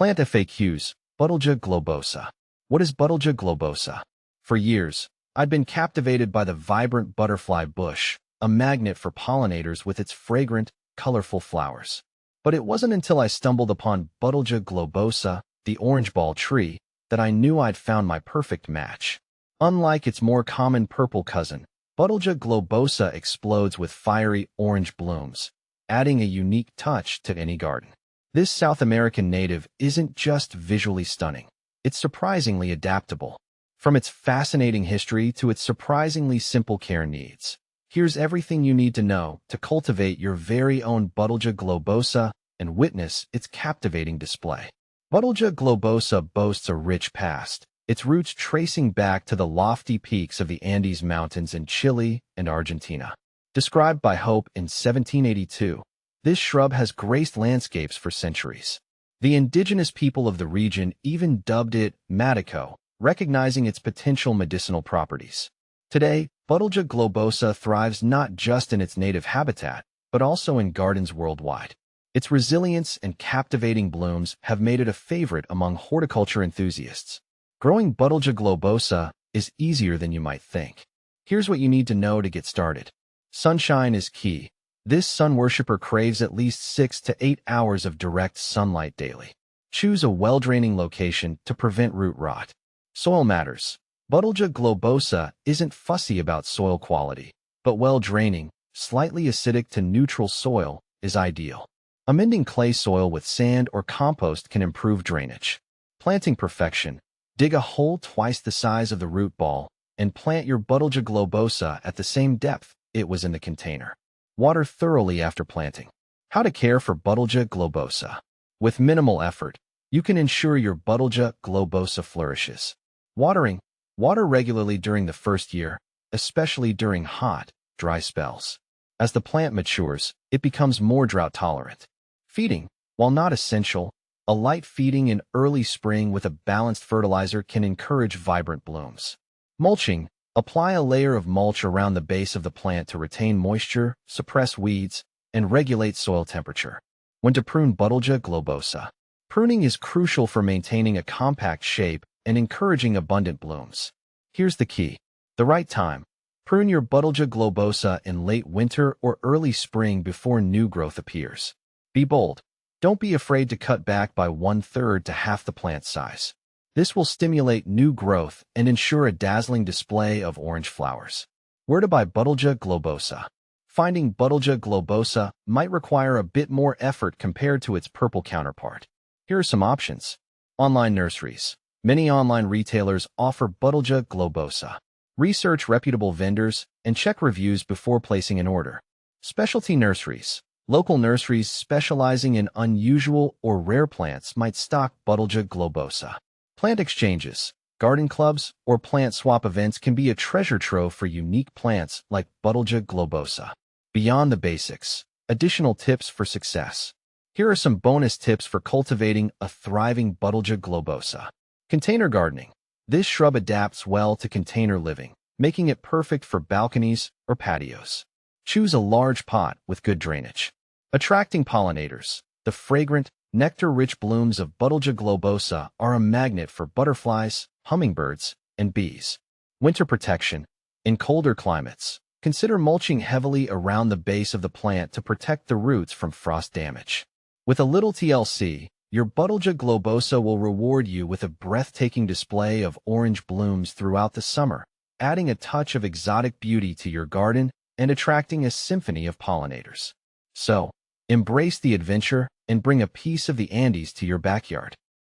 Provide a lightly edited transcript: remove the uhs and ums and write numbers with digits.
Plant FAQs, Buddleja globosa. What is Buddleja globosa? For years, I'd been captivated by the vibrant butterfly bush, a magnet for pollinators with its fragrant, colorful flowers. But it wasn't until I stumbled upon Buddleja globosa, the orange ball tree, that I knew I'd found my perfect match. Unlike its more common purple cousin, Buddleja globosa explodes with fiery orange blooms, adding a unique touch to any garden. This South American native isn't just visually stunning. It's surprisingly adaptable. From its fascinating history to its surprisingly simple care needs, here's everything you need to know to cultivate your very own Buddleja globosa and witness its captivating display. Buddleja globosa boasts a rich past, its roots tracing back to the lofty peaks of the Andes Mountains in Chile and Argentina. Described by Hope in 1782, this shrub has graced landscapes for centuries. The indigenous people of the region even dubbed it Matico, recognizing its potential medicinal properties. Today, Buddleja globosa thrives not just in its native habitat, but also in gardens worldwide. Its resilience and captivating blooms have made it a favorite among horticulture enthusiasts. Growing Buddleja globosa is easier than you might think. Here's what you need to know to get started. Sunshine is key. This sun worshipper craves at least 6 to 8 hours of direct sunlight daily. Choose a well-draining location to prevent root rot. Soil matters. Buddleja globosa isn't fussy about soil quality, but well-draining, slightly acidic to neutral soil is ideal. Amending clay soil with sand or compost can improve drainage. Planting perfection. Dig a hole twice the size of the root ball and plant your Buddleja globosa at the same depth it was in the container. Water thoroughly after planting. How to care for Buddleja globosa. With minimal effort, you can ensure your Buddleja globosa flourishes. Watering. Water regularly during the first year, especially during hot, dry spells. As the plant matures, it becomes more drought-tolerant. Feeding. While not essential, a light feeding in early spring with a balanced fertilizer can encourage vibrant blooms. Mulching. Apply a layer of mulch around the base of the plant to retain moisture, suppress weeds, and regulate soil temperature. When to prune Buddleja globosa. Pruning is crucial for maintaining a compact shape and encouraging abundant blooms. Here's the key. The right time. Prune your Buddleja globosa in late winter or early spring before new growth appears. Be bold. Don't be afraid to cut back by 1/3 to half the plant size. This will stimulate new growth and ensure a dazzling display of orange flowers. Where to buy Buddleja globosa? Finding Buddleja globosa might require a bit more effort compared to its purple counterpart. Here are some options. Online nurseries. Many online retailers offer Buddleja globosa. Research reputable vendors and check reviews before placing an order. Specialty nurseries. Local nurseries specializing in unusual or rare plants might stock Buddleja globosa. Plant exchanges, garden clubs, or plant swap events can be a treasure trove for unique plants like Buddleja globosa. Beyond the basics, additional tips for success. Here are some bonus tips for cultivating a thriving Buddleja globosa. Container gardening. This shrub adapts well to container living, making it perfect for balconies or patios. Choose a large pot with good drainage. Attracting pollinators. The fragrant, nectar-rich blooms of Buddleja globosa are a magnet for butterflies, hummingbirds, and bees. Winter protection. In colder climates, consider mulching heavily around the base of the plant to protect the roots from frost damage. With a little TLC, your Buddleja globosa will reward you with a breathtaking display of orange blooms throughout the summer, adding a touch of exotic beauty to your garden and attracting a symphony of pollinators. So, embrace the adventure and bring a piece of the Andes to your backyard.